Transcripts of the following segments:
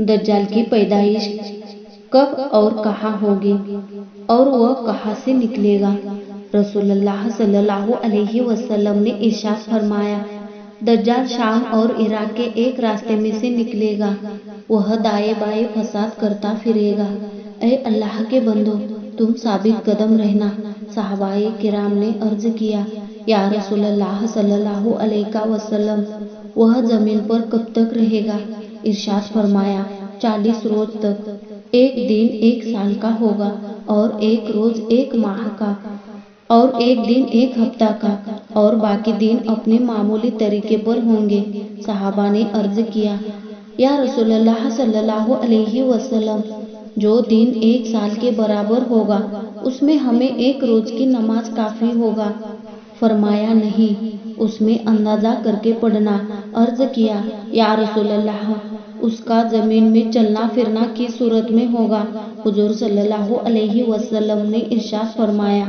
दज्जाल की पैदाइश कब और कहाँ होगी और वह कहाँ से निकलेगा। रसूलुल्लाह सल्लल्लाहु अलैहि वसल्लम ने इरशाद फरमाया, दज्जाल शाम और इराक के एक रास्ते में से निकलेगा। वह दाएं बाएं फसाद करता फिरेगा। ऐ अल्लाह के बंदो, तुम साबित कदम रहना। सहाबाए किराम ने अर्ज किया, या रसूलल्लाह सल्लल्लाहु अलैहि वसल्लम, वह जमीन पर कब तक रहेगा। इरशाद फरमाया, 40 रोज तक। एक दिन 1 साल का होगा और एक रोज 1 माह का और एक दिन 1 हफ्ता का और बाकी दिन अपने मामूली तरीके पर होंगे। सहाबा ने अर्ज किया, या रसूलल्लाह सल्लल्लाहु अलैहि वसल्लम, जो दिन 1 साल के बराबर होगा उसमें हमें 1 रोज की नमाज काफी होगा। फरमाया, नहीं, उसमें अंदाजा करके पढ़ना। अर्ज किया, या रसूलल्लाह, उसका जमीन में चलना फिरना किस सूरत में होगा। हुजूर सल्लल्लाहु अलैहि वसल्लम ने इरशाद फरमाया,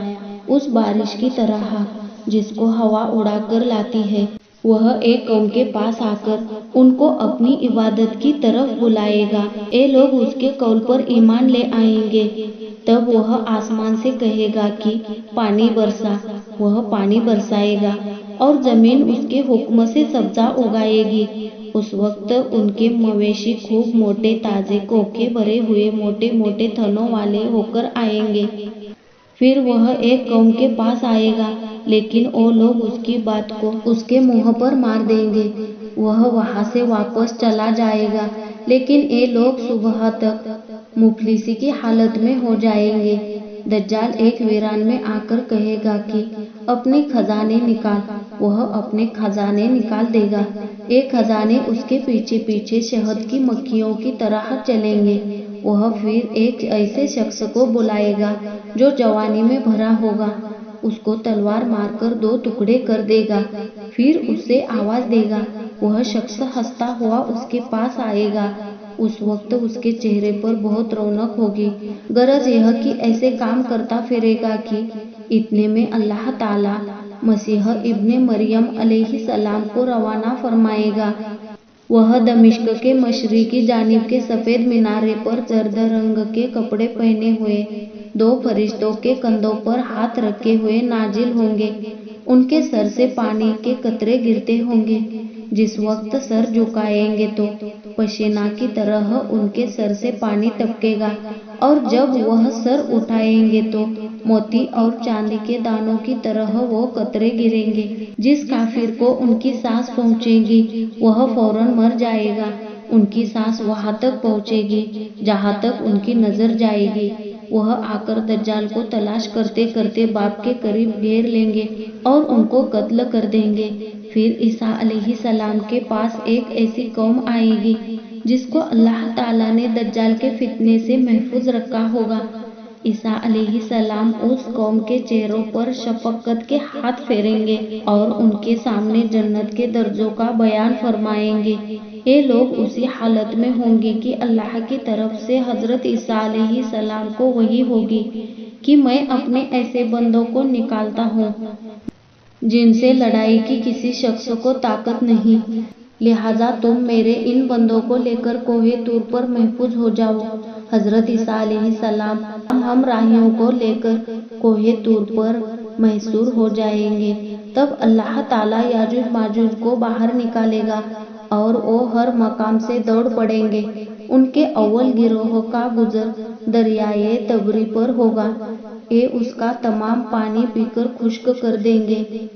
उस बारिश की तरह जिसको हवा उड़ा कर लाती है। वह एक कौम के पास आकर उनको अपनी इबादत की तरफ बुलाएगा। ये लोग उसके कौल पर ईमान ले आएंगे। तब वह आसमान से कहेगा कि पानी बरसा। वह पानी बरसाएगा और जमीन उसके हुक्म से सब्जा उगाएगी। उस वक्त उनके मवेशी खूब मोटे ताजे कोखे भरे हुए मोटे मोटे थनों वाले होकर आएंगे। फिर वह एक कौम के पास आएगा, लेकिन वो लोग उसकी बात को उसके मुंह पर मार देंगे। वह वहां से वापस चला जाएगा, लेकिन ये लोग सुबह तक मुफलिसी की हालत में हो जाएंगे। दज्जाल एक वीरान में आकर कहेगा कि अपने खजाने निकाल। वह अपने खजाने निकाल देगा। ये खजाने उसके पीछे पीछे शहद की मक्खियों की तरह चलेंगे। वह फिर एक ऐसे शख्स को बुलाएगा जो जवानी में भरा होगा। उसको तलवार मारकर 2 टुकड़े कर देगा। फिर उससे आवाज देगा। वह शख्स हंसता हुआ उसके पास आएगा। उस वक्त उसके चेहरे पर बहुत रौनक होगी। गरज यह कि ऐसे काम करता फिरेगा कि इतने में अल्लाह ताला मसीह इब्ने मरियम अलैहिस्सलाम को रवाना फरमाएगा। वह दमिश्क के मशरिकी जानिब के सफेद मीनारे पर जर्द रंग के कपड़े पहने हुए 2 फरिश्तों के कंधों पर हाथ रखे हुए नाजिल होंगे। उनके सर से पानी के कतरे गिरते होंगे। जिस वक्त सर झुकाएंगे तो पसीना की तरह उनके सर से पानी टपकेगा और जब वह सर उठाएंगे तो मोती और चांदी के दानों की तरह वो कतरे गिरेंगे। जिस काफिर को उनकी सांस पहुंचेगी वह फौरन मर जाएगा। उनकी सांस वहां तक पहुंचेगी जहां तक उनकी नजर जाएगी। वह आकर दज्जाल को तलाश करते करते बाप के करीब घेर लेंगे और उनको कत्ल कर देंगे। फिर ईसा अलैहिस्सलाम के पास एक ऐसी कौम आएगी जिसको अल्लाह ताला ने दज्जाल के फितने से महफूज रखा होगा। ईसा अलैहिस्सलाम उस कौम के चेहरों पर शफकत के हाथ फेरेंगे और उनके सामने जन्नत के दर्जों का बयान फरमाएंगे। ये लोग उसी हालत में होंगे कि अल्लाह की तरफ से हजरत ईसा अलैहिस्सलाम को वही होगी कि मैं अपने ऐसे बंदों को निकालता हूँ जिनसे लड़ाई की किसी शख्स को ताकत नहीं। लिहाजा तुम मेरे इन बंदों को लेकर कोहे तूर पर महफूज हो जाओ। हजरत ईसा अलैहिस्सलाम हम राहियों को लेकर कोहे तूर पर महसूर हो जाएंगे। तब अल्लाह ताला याजूज माजूज को बाहर निकालेगा और वो हर मकाम से दौड़ पड़ेंगे। उनके अव्वल गिरोह का गुजर दरियाए तबरी पर होगा। ये उसका तमाम पानी पीकर खुश्क कर देंगे।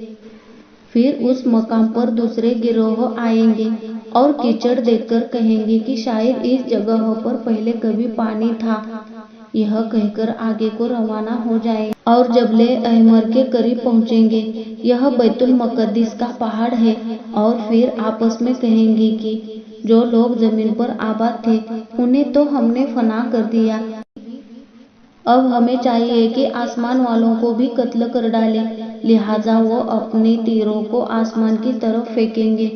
फिर उस मकाम पर दूसरे गिरोह आएंगे और कीचड़ देखकर कहेंगे कि शायद इस जगह पर पहले कभी पानी था। यह कहकर आगे को रवाना हो जाए और जबले अहमर के करीब पहुंचेंगे। यह बैतुल मकद्दिस का पहाड़ है। और फिर आपस में कहेंगे कि जो लोग जमीन पर आबाद थे उन्हें तो हमने फना कर दिया। अब हमें चाहिए कि आसमान वालों को भी कत्ल कर डालें। लिहाजा वो अपने तीरों को आसमान की तरफ फेंकेंगे।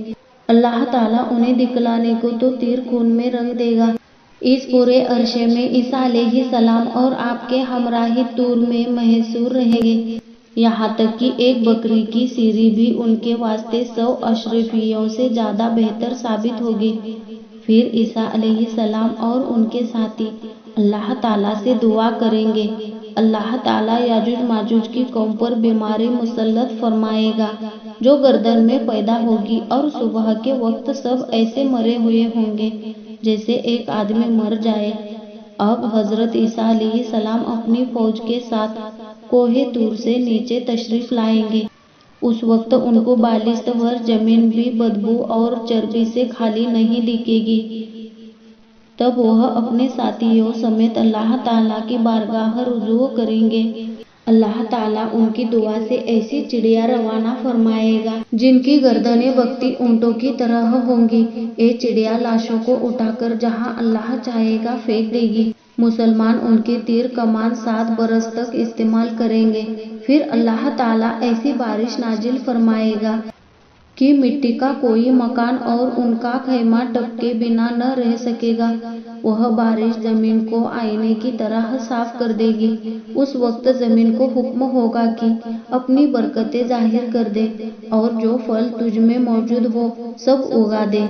अल्लाह ताला उन्हें दिखलाने को तो तीर खून में रंग देगा। इस पूरे अरसे में ईसा अलैहिस्सलाम और आपके हमराही तूर में महसूर रहेंगे। यहाँ तक कि एक बकरी की सीरी भी उनके वास्ते 100 अशरफियों से ज्यादा बेहतर साबित होगी। پھر عیسیٰ علیہ السلام اور ان کے ساتھی اللہ تعالیٰ سے دعا کریں گے۔ اللہ تعالیٰ یاجوج ماجوج کی قوم پر بیماری مسلط فرمائے گا جو گردن میں پیدا ہوگی، اور صبح کے وقت سب ایسے مرے ہوئے ہوں گے جیسے ایک آدمی مر جائے۔ اب حضرت عیسیٰ علیہ السلام اپنی فوج کے ساتھ کوہ طور سے نیچے تشریف لائیں گے۔ اس وقت ان کو بالشت بھر زمین بھی بدبو اور چربی سے خالی نہیں دکھے گی۔ تب وہ اپنے ساتھیوں سمیت اللہ تعالیٰ کی بارگاہ رجوع کریں گے۔ اللہ تعالیٰ ان کی دعا سے ایسی چڑیا روانہ فرمائے گا جن کی گردنیں بگتی اونٹوں کی طرح ہوں گی۔ یہ چڑیا لاشوں کو اٹھا کر جہاں اللہ چاہے گا پھینک دے گی۔ مسلمان ان کے تیر کمان 7 برس تک استعمال کریں گے۔ پھر اللہ تعالیٰ ایسی بارش نازل فرمائے گا کہ مٹی کا کوئی مکان اور ان کا خیمہ ٹپکے بنا نہ رہ سکے گا۔ وہ بارش زمین کو آئینے کی طرح صاف کر دے گی۔ اس وقت زمین کو حکم ہوگا کہ اپنی برکتیں ظاہر کر دے اور جو پھل تجھ میں موجود ہو سب اگا دے۔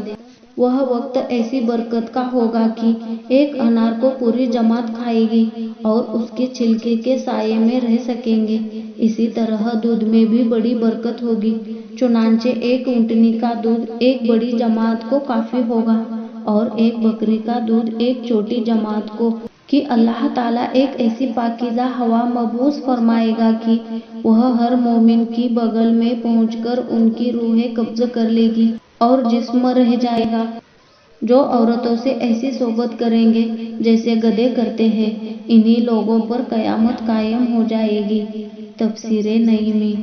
وہ وقت ایسی برکت کا ہوگا کہ ایک انار کو پوری جماعت کھائے گی اور اس کے چھلکے کے سائے میں رہ سکیں گے۔ اسی طرح دودھ میں بھی بڑی برکت ہوگی، چنانچہ ایک اونٹنی کا دودھ ایک بڑی جماعت کو کافی ہوگا اور ایک بکری کا دودھ ایک چھوٹی جماعت کو، کہ اللہ تعالیٰ ایک ایسی پاکیزہ ہوا مبعوث فرمائے گا کہ وہ ہر مومن کی بغل میں پہنچ کر ان کی روحیں قبض کر لے گی اور جسم رہ جائے گا۔ جو عورتوں سے ایسی صحبت کریں گے جیسے گدھے کرتے ہیں، انہی لوگوں پر قیامت قائم ہو جائے گی۔ تفسیر نعیمی۔